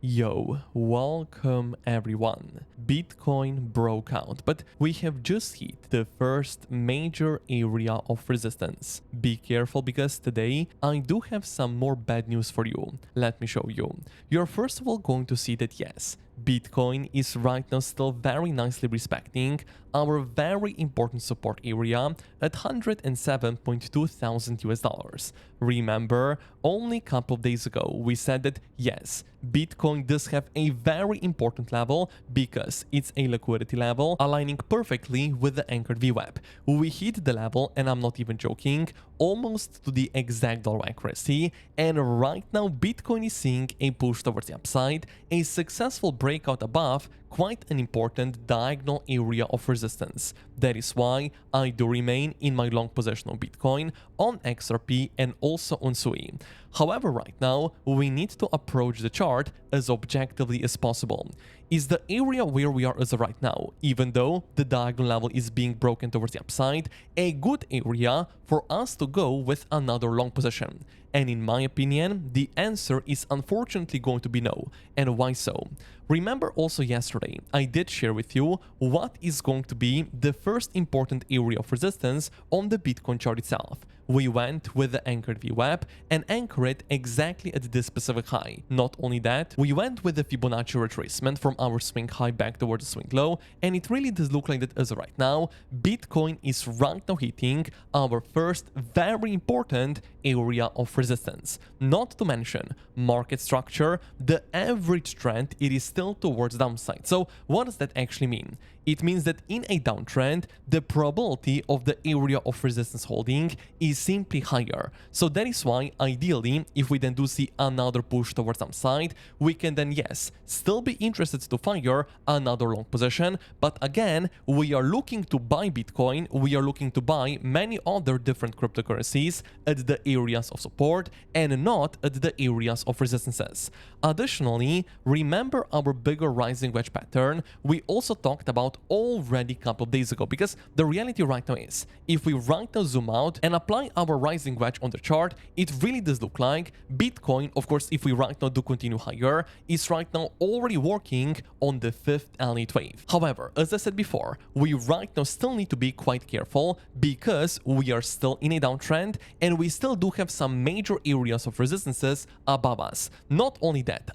Yo, welcome everyone. Bitcoin broke out, but we have just hit the first major area of resistance. Be careful because today I do have some more bad news for you. Let me show you. You're first of all going to see that yes, Bitcoin is right now still very nicely respecting our very important support area at 107.2 thousand US dollars. Remember, only a couple of days ago we said that yes, Bitcoin does have a very important level because it's a liquidity level aligning perfectly with the anchored VWAP. We hit the level, and I'm not even joking, almost to the exact dollar accuracy, and right now Bitcoin is seeing a push towards the upside, a successful breakout above quite an important diagonal area of resistance. That is why I do remain in my long position on Bitcoin, on XRP, and also on SUI. However, right now, we need to approach the chart as objectively as possible. Is the area where we are as of right now, even though the diagonal level is being broken towards the upside, a good area for us to go with another long position? And in my opinion, the answer is unfortunately going to be no. And why so? Remember also yesterday, I did share with you what is going to be the first important area of resistance on the Bitcoin chart itself. We went with the anchored VWAP and anchored exactly at this specific high. Not only that, we went with the Fibonacci retracement from our swing high back towards the swing low, and it really does look like that as of right now, Bitcoin is right now hitting our first very important area of resistance. Not to mention market structure, the average trend, it is still towards downside. So what does that actually mean? It means that in a downtrend, the probability of the area of resistance holding is simply higher. So that is why, ideally, if we then do see another push towards downside, we can then, yes, still be interested to fire another long position. But again, we are looking to buy Bitcoin, we are looking to buy many other different cryptocurrencies at the areas of support and not at the areas of resistances. Additionally, remember our bigger rising wedge pattern we also talked about already a couple of days ago, because the reality right now is, if we right now zoom out and apply our rising wedge on the chart, it really does look like Bitcoin, of course, if we right now do continue higher, is right now already working on the fifth elite wave. However, as I said before, we right now still need to be quite careful because we are still in a downtrend and we still do have some major areas of resistances above us. Not only that,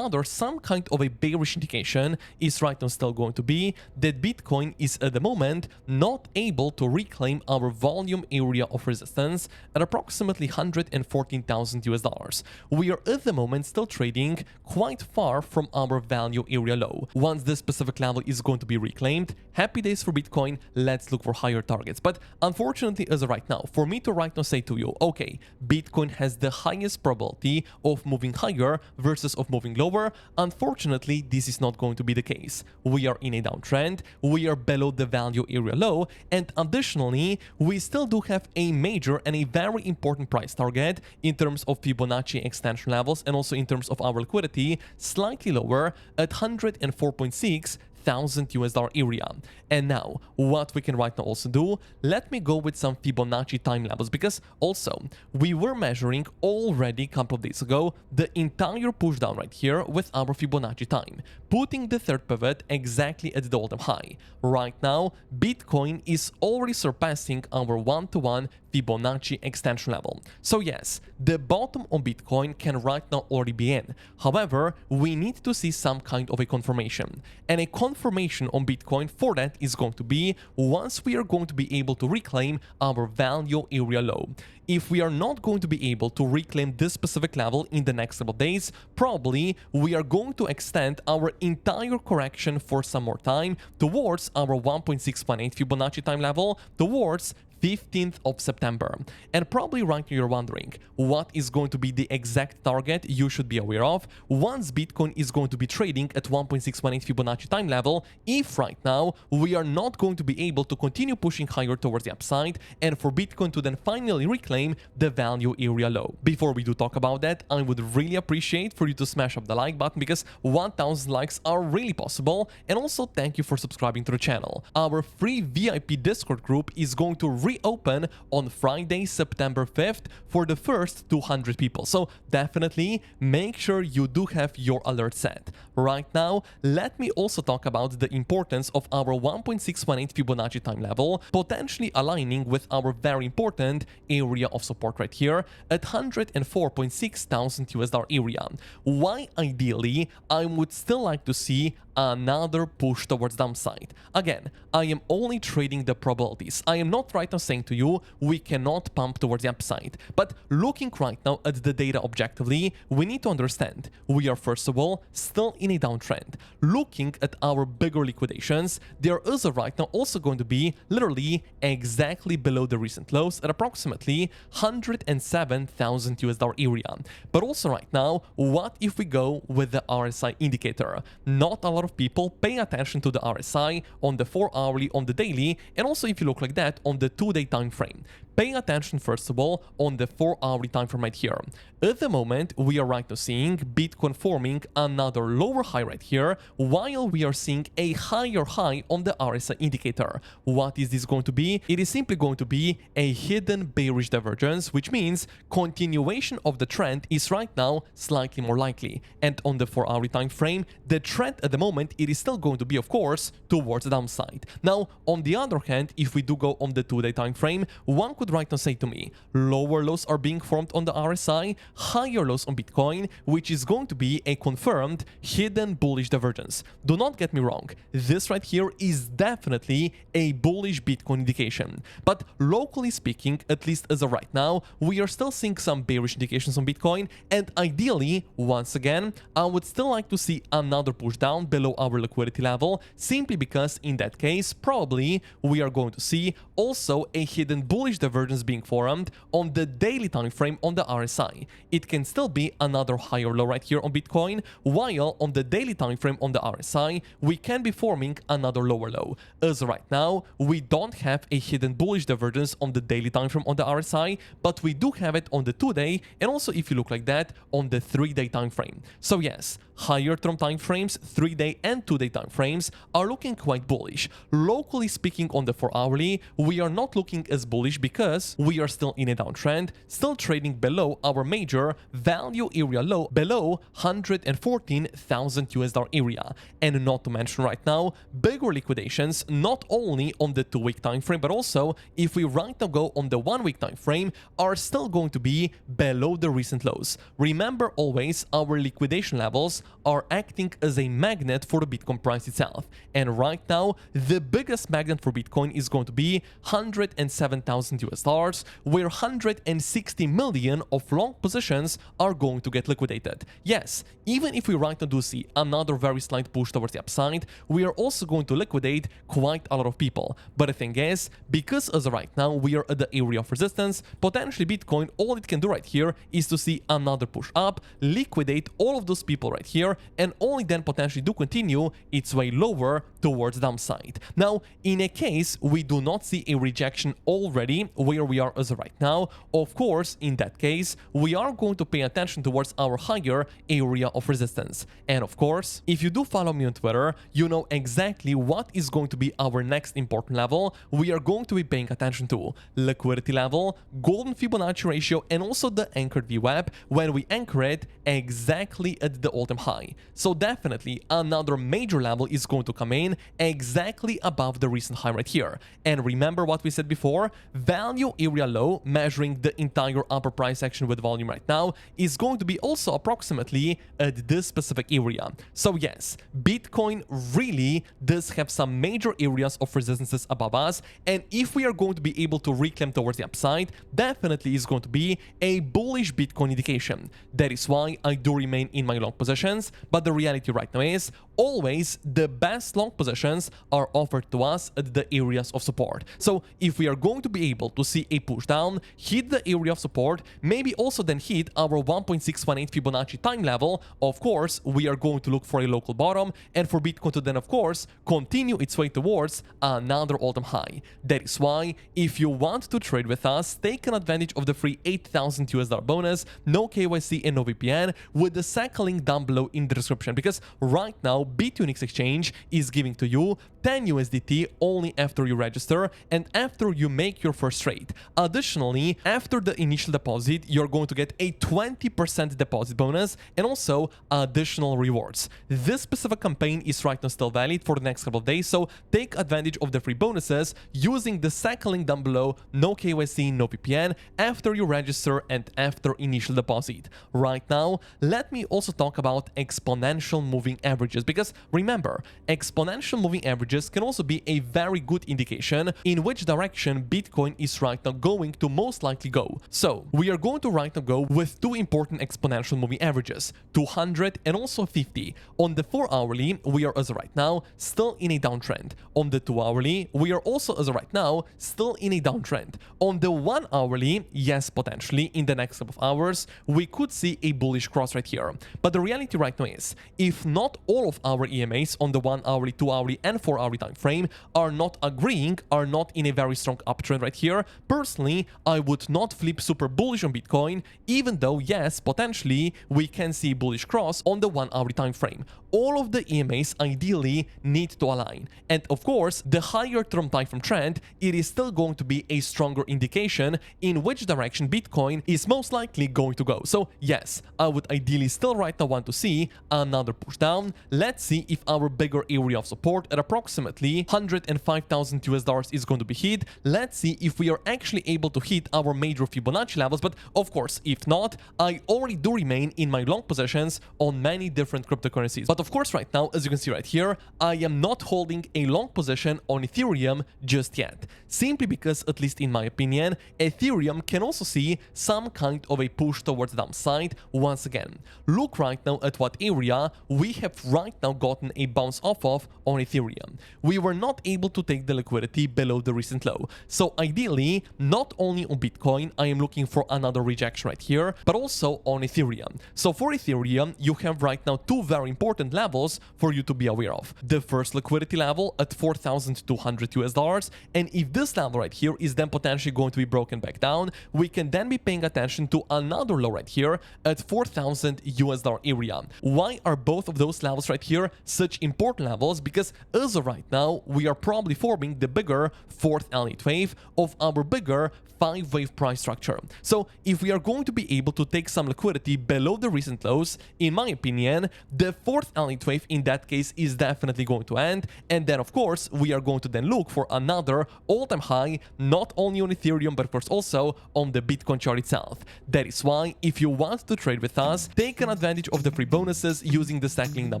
some kind of a bearish indication is right now still going to be that Bitcoin is at the moment not able to reclaim our volume area of resistance at approximately 114,000 US dollars. We are at the moment still trading quite far from our value area low. Once this specific level is going to be reclaimed, happy days for Bitcoin, let's look for higher targets. But unfortunately, as of right now, for me to right now say to you, okay, Bitcoin has the highest probability of moving higher versus of moving lower, unfortunately, this is not going to be the case. We are in a downtrend, we are below the value area low, and additionally, we still do have a major and a very important price target in terms of Fibonacci extension levels and also in terms of our liquidity, slightly lower at 104.6 thousand US dollar area. And now, what we can right now also do, let me go with some Fibonacci time levels, because also we were measuring already a couple of days ago the entire push down right here with our Fibonacci time, putting the third pivot exactly at the all-time high. Right now, Bitcoin is already surpassing our one-to-one Fibonacci extension level. So yes, the bottom on Bitcoin can right now already be in. However, we need to see some kind of a confirmation. And a confirmation on Bitcoin for that is going to be once we are going to be able to reclaim our value area low. If we are not going to be able to reclaim this specific level in the next couple of days, probably we are going to extend our entire correction for some more time towards our 1.618 Fibonacci time level, towards 15th of September. And probably right now you're wondering what is going to be the exact target you should be aware of once Bitcoin is going to be trading at 1.618 Fibonacci time level, if right now we are not going to be able to continue pushing higher towards the upside and for Bitcoin to then finally reclaim the value area low. Before we do talk about that, I would really appreciate for you to smash up the like button, because 1000 likes are really possible, and also thank you for subscribing to the channel. Our free VIP Discord group is going to pre-open on Friday, September 5th for the first 200 people. So definitely make sure you do have your alert set. Right now, let me also talk about the importance of our 1.618 Fibonacci time level, potentially aligning with our very important area of support right here at 104.6 thousand US dollar area. Why ideally I would still like to see another push towards downside. Again, I am only trading the probabilities. I am not right now saying to you we cannot pump towards the upside. But looking right now at the data objectively, we need to understand we are first of all still in a downtrend. Looking at our bigger liquidations, there is right now also going to be literally exactly below the recent lows at approximately 107,000 US dollar area. But also right now, what if we go with the RSI indicator? Not a lot of people pay attention to the RSI on the 4-hourly, on the daily, and also if you look like that on the 2-day time frame. Pay attention first of all on the 4-hourly time frame right here. At the moment, we are right now seeing Bitcoin forming another lower high right here, while we are seeing a higher high on the RSI indicator. What is this going to be? It is simply going to be a hidden bearish divergence, which means continuation of the trend is right now slightly more likely. And on the 4-hourly time frame, the trend at the moment, it is still going to be, of course, towards the downside. Now, on the other hand, if we do go on the 2-day time frame, one could right now say to me, lower lows are being formed on the RSI, higher lows on Bitcoin, which is going to be a confirmed hidden bullish divergence. Do not get me wrong, this right here is definitely a bullish Bitcoin indication. But locally speaking, at least as of right now, we are still seeing some bearish indications on Bitcoin, and ideally, once again, I would still like to see another push down below our liquidity level, simply because in that case, probably we are going to see also a hidden bullish divergence being formed on the daily time frame on the RSI. It can still be another higher low right here on Bitcoin, while on the daily time frame on the RSI, we can be forming another lower low. As right now, we don't have a hidden bullish divergence on the daily time frame on the RSI, but we do have it on the 2-day, and also if you look like that on the 3-day time frame. So yes, higher term time frames, 3-day and 2-day time frames are looking quite bullish. Locally speaking, on the 4-hourly, we are not looking as bullish because we are still in a downtrend, still trading below our major value area low, below 114,000 US dollar area. And not to mention right now, bigger liquidations, not only on the 2-week time frame, but also if we right now go on the 1-week time frame, are still going to be below the recent lows. Remember always, our liquidation levels are acting as a magnet for the Bitcoin price itself. And right now, the biggest magnet for Bitcoin is going to be 107,000 US dollars, where 160 million of long positions are going to get liquidated. Yes, even if we right now do see another very slight push towards the upside, we are also going to liquidate quite a lot of people. But the thing is, because as of right now we are at the area of resistance, potentially Bitcoin, all it can do right here is to see another push up, liquidate all of those people right here, and only then potentially do continue its way lower towards downside. Now, in a case we do not see a rejection already where we are as of right now, of course, in that case, we are going to pay attention towards our higher area of resistance. And of course, if you do follow me on Twitter, you know exactly what is going to be our next important level we are going to be paying attention to. Liquidity level, golden Fibonacci ratio, and also the anchored VWAP when we anchor it exactly at the all-time high. So definitely another major level is going to come in exactly above the recent high right here. And remember what we said before, value area low, measuring the entire upper price action with volume right now, is going to be also approximately at this specific area. So yes, Bitcoin really does have some major areas of resistances above us, and if we are going to be able to reclaim towards the upside, definitely is going to be a bullish Bitcoin indication. That is why I do remain in my long positions, but the reality right now is always the best long positions are offered to us at the areas of support. So if we are going to be able to see a push down, hit the area of support, maybe also then hit our 1.618 Fibonacci time level, of course, we are going to look for a local bottom and for Bitcoin to then, of course, continue its way towards another all-time high. That is why, if you want to trade with us, take an advantage of the free 8,000 US dollar bonus, no KYC and no VPN, with the second link down below below in the description, because right now Bitunix exchange is giving to you 10 USDT only after you register and after you make your first trade. Additionally, after the initial deposit, you're going to get a 20% deposit bonus and also additional rewards. This specific campaign is right now still valid for the next couple of days, so take advantage of the free bonuses using the second link down below, no KYC, no VPN, after you register and after initial deposit. Right now, let me also talk about exponential moving averages, because remember, exponential moving averages can also be a very good indication in which direction Bitcoin is right now going to most likely go. So we are going to right now go with two important exponential moving averages, 200 and also 50. On the 4 hourly, we are as of right now still in a downtrend. On the 2 hourly, we are also as of right now still in a downtrend. On the 1 hourly, yes, potentially in the next couple of hours, we could see a bullish cross right here. But the reality right now is, if not all of our EMAs on the 1 hourly, 2 hourly and 4 hourly time frame are not agreeing, are not in a very strong uptrend right here, personally, I would not flip super bullish on Bitcoin, even though, yes, potentially we can see bullish cross on the 1 hourly time frame. All of the EMAs ideally need to align. And of course, the higher term time frame trend, it is still going to be a stronger indication in which direction Bitcoin is most likely going to go. So yes, I would ideally still right now want to see another push down. Let's see if our bigger area of support at approximately $105,000 is going to be hit. Let's see if we are actually able to hit our major Fibonacci levels. But of course, if not, I already do remain in my long positions on many different cryptocurrencies. But of course, right now, as you can see right here, I am not holding a long position on Ethereum just yet. Simply because, at least in my opinion, Ethereum can also see some kind of a push towards the downside once again. Look right now at what area we have right now gotten a bounce off of on Ethereum. We were not able to take the liquidity below the recent low. So ideally, not only on Bitcoin, I am looking for another rejection right here, but also on Ethereum. So for Ethereum, you have right now two very important levels for you to be aware of. The first liquidity level at $4,200, and if this level right here is then potentially going to be broken back down, we can then be paying attention to another low right here at $4,000 area. Why are both of those levels right here such important levels? Because as of right now, we are probably forming the bigger fourth elite wave of our bigger 5-wave price structure. So if we are going to be able to take some liquidity below the recent lows, in my opinion, the fourth elite wave in that case is definitely going to end. And then of course, we are going to then look for another all-time high, not only on Ethereum, but of course also on the Bitcoin chart itself. That is why if you want to trade with us, take an advantage of the free bonuses using the stack link down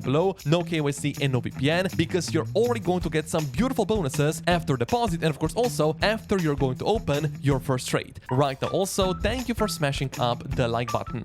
below, no KYC and no VPN, because you're already going to get some beautiful bonuses after deposit and of course also after you're going to open your first trade. Right now also, thank you for smashing up the like button.